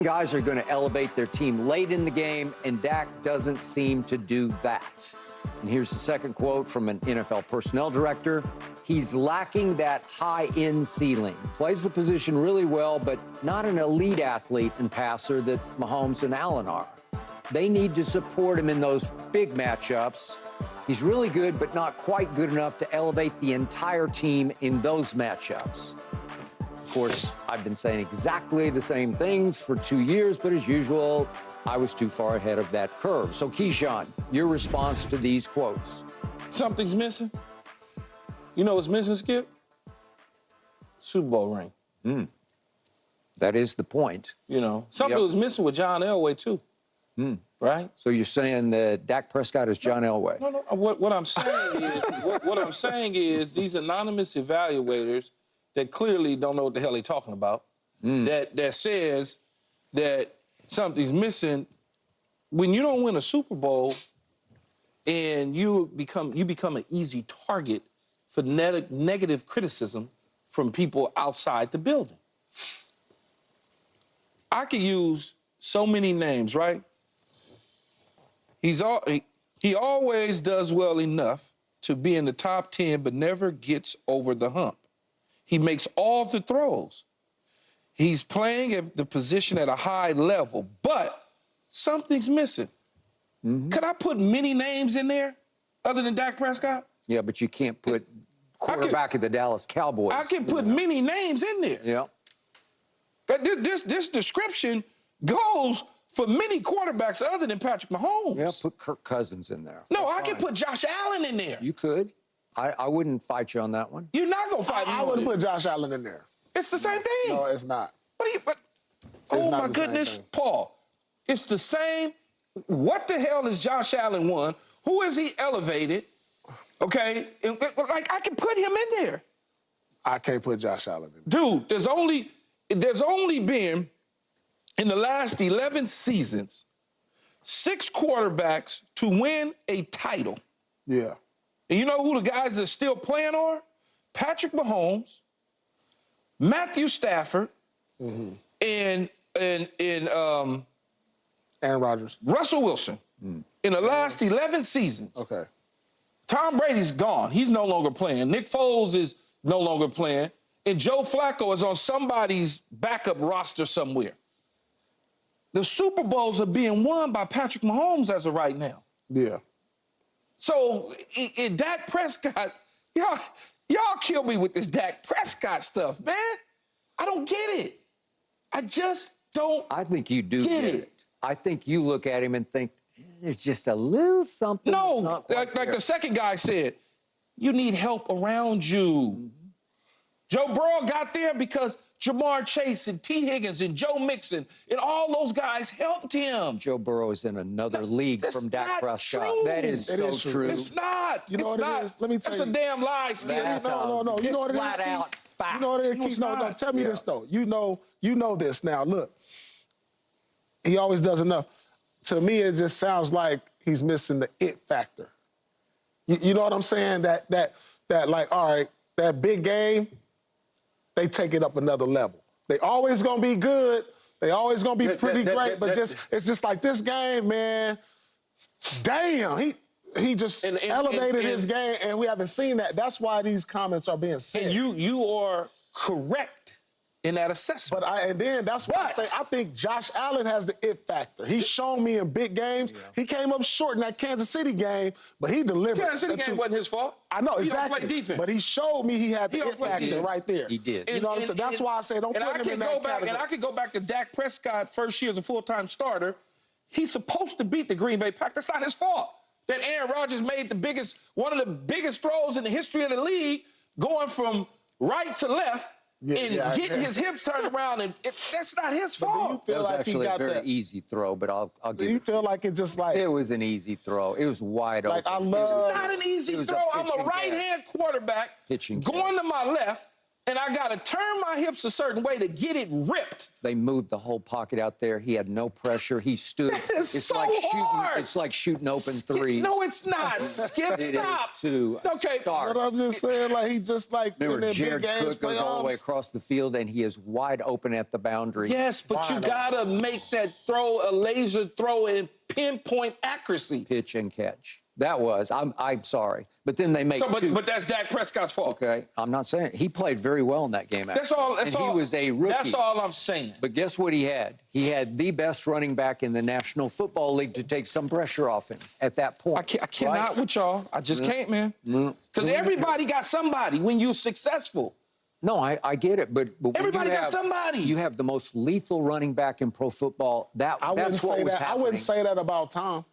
Guys are going to elevate their team late in the game, and Dak doesn't seem to do that. And here's the second quote from an NFL personnel director. He's lacking that high-end ceiling. Plays the position really well, but not an elite athlete and passer that Mahomes and Allen are. They need to support him in those big matchups. He's really good, but not quite good enough to elevate the entire team in those matchups. Of course, I've been saying exactly the same things for 2 years, but as usual, I was too far ahead of that curve. So, Keyshawn, your response to these quotes? Something's missing. You know what's missing, Skip? Super Bowl ring. That is the point. You know, something was missing with John Elway, too. Right? So you're saying that Dak Prescott is John Elway? No. What I'm saying is, what I'm saying is these anonymous evaluators that clearly don't know what the hell they're talking about, that says that something's missing. When you don't win a Super Bowl and you become an easy target for negative criticism from people outside the building. I could use so many names, right? He always does well enough to be in the top 10, but never gets over the hump. He makes all the throws. He's playing at the position at a high level, but something's missing. Could I put many names in there other than Dak Prescott? Yeah, but you can't put quarterback of the Dallas Cowboys. I can put many names in there. Yeah. But this description goes for many quarterbacks other than Patrick Mahomes. Yeah, put Kirk Cousins in there. No, I can put Josh Allen in there. You could. I wouldn't fight you on that one. You're not going to fight me. I wouldn't put Josh Allen in there. It's the same thing. No, it's not. Oh, my goodness, Paul. It's the same. What the hell has Josh Allen won? Who has he elevated? Okay? Like, I can put him in there. I can't put Josh Allen in there. Dude, there's only been, in the last 11 seasons, 6 quarterbacks to win a title. Yeah. And you know who the guys that are still playing are? Patrick Mahomes, Matthew Stafford, and Aaron Rodgers. Russell Wilson. In the last 11 seasons. Okay. Tom Brady's gone. He's no longer playing. Nick Foles is no longer playing. And Joe Flacco is on somebody's backup roster somewhere. The Super Bowls are being won by Patrick Mahomes as of right now. Yeah. So, in Dak Prescott, y'all kill me with this Dak Prescott stuff, man. I don't get it. I just don't. I think you do get it. I think you look at him and think, there's just a little something. No, like the second guy said, you need help around you. Joe Burrow got there because Jamar Chase and T. Higgins and Joe Mixon and all those guys helped him. Joe Burrow is in another league from Dak Prescott. True. That is so true. It's not. You know what it is? Let me tell you. That's a damn lie, Skip. No. You know what it is? Flat out fact. You know what it is? No, tell me this, though. You know this now. Look, he always does enough. To me, it just sounds like he's missing the it factor. You know what I'm saying? That like, all right, that big game, they take it up another level. They always gonna be good. They always gonna be pretty great. But it's just like this game, man. Damn, he just elevated his game, and we haven't seen that. That's why these comments are being said. And you are correct in that assessment. And then that's why I say I think Josh Allen has the it factor. He's shown me in big games. Yeah. He came up short in that Kansas City game, but he delivered. Kansas City game wasn't his fault. I know, exactly. He don't play defense. But he showed me he had the it factor right there. He did. You know what I'm saying? That's why I say don't put him in that category. And I could go back to Dak Prescott first year as a full-time starter. He's supposed to beat the Green Bay Packers. That's not his fault. That Aaron Rodgers made one of the biggest throws in the history of the league, going from right to left, getting his hips turned around, and that's not his fault. That was actually a very easy throw, but I'll give it. Do you feel like it's just like... It was an easy throw. It was wide open. It's not an easy throw. I'm a right-hand quarterback going to my left. and I got to turn my hips a certain way to get it ripped. They moved the whole pocket out there. He had no pressure. He stood. That is it's so like hard. Shooting, it's like shooting open Skip, threes. no, it's not. Skip, It stop. is too. Okay. Start. But I'm just saying, like, he just like in Remember, their Jared big games, Cook goes all the way playoffs. across the field, and he is wide open at the boundary. Yes, but you got to make that throw a laser throw in pinpoint accuracy. Pitch and catch. That was. I'm sorry, but then they make two. But that's Dak Prescott's fault. Okay, I'm not saying he played very well in that game. That's all. That's and all. He was a rookie. That's all I'm saying. But guess what he had? He had the best running back in the National Football League to take some pressure off him at that point. I cannot with y'all. I just can't, man. Because everybody got somebody when you're successful. No, I get it, but when Everybody you got have, somebody. You have the most lethal running back in pro football. That's what was happening. I wouldn't say that about Tom.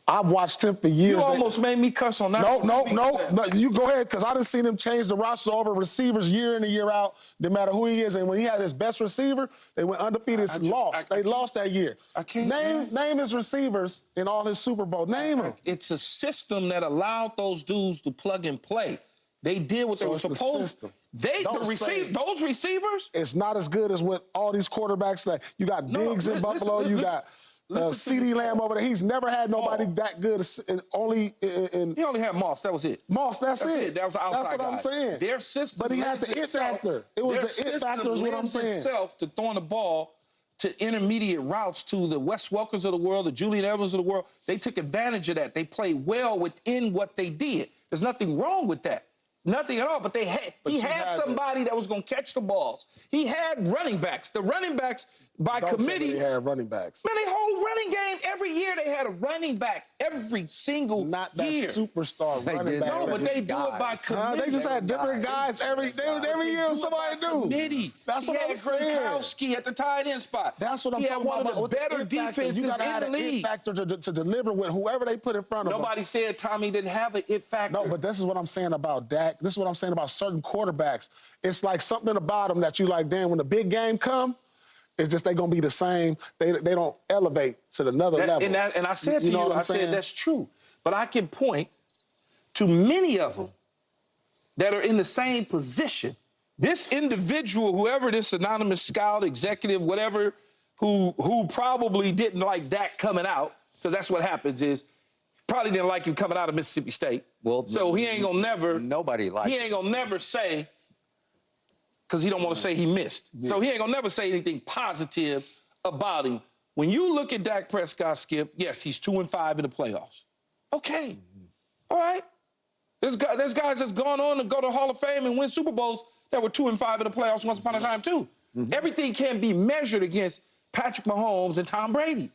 I've watched him for years. You almost made me cuss on that. No. You go ahead, because I done seen him change the roster over receivers year in and year out, no matter who he is. And when he had his best receiver, they went undefeated, They lost that year. I can't. Name his receivers in all his Super Bowl. Name them. It's a system that allowed those dudes to plug and play. They did what they were supposed to. Those receivers. It's not as good as what all these quarterbacks like. You got Diggs in Buffalo. You got CeeDee Lamb over there. He's never had nobody that good. He only had Moss. That was it. Moss, that's it. That was the outside That's what guy. I'm saying. Their system. But he had the it factor. It was the it factor is what I'm saying. Itself to throwing the ball to intermediate routes to the Wes Welkers of the world, the Julian Evans of the world. They took advantage of that. They played well within what they did. There's nothing wrong with that. Nothing at all. But he had somebody that was going to catch the balls. He had running backs. The running backs by committee. They had running backs. Man, their whole running game, every year they had a running back. Every single Not that year. superstar running back. No, but they do it by committee. They just had different guys every year. Somebody do. Committee. That's what I'm saying. Gronkowski at the tight end spot. That's what I'm he talking had about. one of the better defenses you gotta in have the an league. it factor to deliver with whoever they put in front of him. Nobody said Tommy didn't have an it factor. No, but this is what I'm saying about Dak. This is what I'm saying about certain quarterbacks. It's like something about them that you like, damn, when the big game come, it's just they're going to be the same. They don't elevate to another level. And I said to you, I said that's true. But I can point to many of them that are in the same position. This individual, whoever this anonymous scout, executive, whatever, who probably didn't like Dak coming out, because that's what happens is, probably didn't like him coming out of Mississippi State. Well, so he ain't gonna never. Nobody liked. He ain't gonna never say, because he don't want to say he missed. Yeah. So he ain't gonna never say anything positive about him. When you look at Dak Prescott, Skip, yes, he's 2-5 in the playoffs. Okay, all right. There's guys that's gone on to go to Hall of Fame and win Super Bowls that were 2-5 in the playoffs once upon a time too. Everything can be measured against Patrick Mahomes and Tom Brady.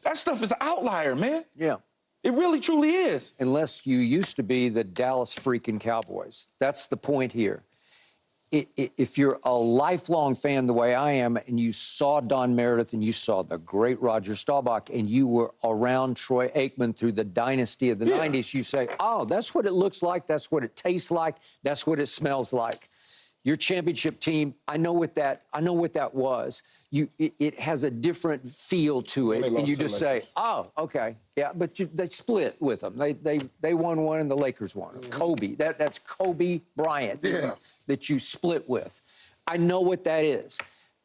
That stuff is an outlier, man. Yeah. It really, truly is. Unless you used to be the Dallas freaking Cowboys. That's the point here. If you're a lifelong fan the way I am, and you saw Don Meredith and you saw the great Roger Staubach, and you were around Troy Aikman through the dynasty of the 90s, you say, oh, that's what it looks like, that's what it tastes like, that's what it smells like. Your championship team, I know what that was. It has a different feel to it, and you just say, "Oh, okay, yeah." But they split with them. They won one, and the Lakers won. Kobe, that's Kobe Bryant that you split with. I know what that is.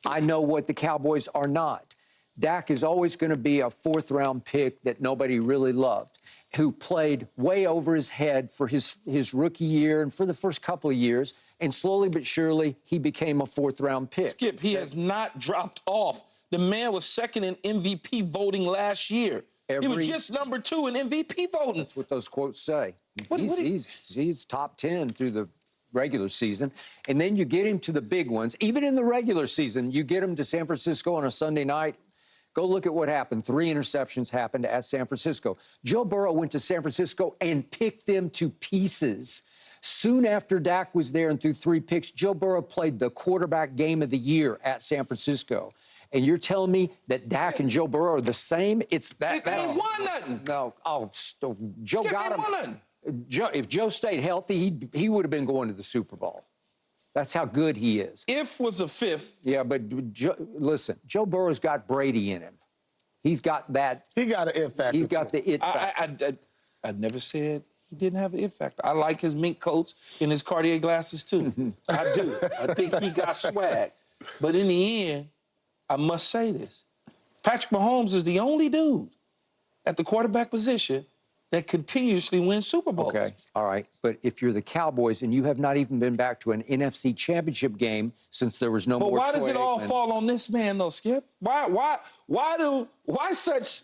I know what the Cowboys are not. Dak is always going to be a fourth-round pick that nobody really loved, who played way over his head for his rookie year and for the first couple of years. And slowly but surely, he became a fourth-round pick. Skip, he has not dropped off. The man was second in MVP voting last year. He was just number 2 in MVP voting. That's what those quotes say. He's top 10 through the regular season. And then you get him to the big ones. Even in the regular season, you get him to San Francisco on a Sunday night. Go look at what happened. 3 interceptions happened at San Francisco. Joe Burrow went to San Francisco and picked them to pieces. Soon after Dak was there and threw 3 picks, Joe Burrow played the quarterback game of the year at San Francisco. And you're telling me that Dak and Joe Burrow are the same? It's that. They ain't won nothing. No. Oh, Joe Skip got him. Won nothing. If Joe stayed healthy, he would have been going to the Super Bowl. That's how good he is. If was a fifth. Yeah, but listen, Joe Burrow's got Brady in him. He's got that. He got an it factor. He's got the it factor. I never said he didn't have the it factor. I like his mink coats and his Cartier glasses too. I do. I think he got swag. But in the end, I must say this. Patrick Mahomes is the only dude at the quarterback position that continuously wins Super Bowls. Okay, all right. But if you're the Cowboys and you have not even been back to an NFC championship game since there was no more But why does Troy it all Aikman. fall on this man, though, Skip? Why such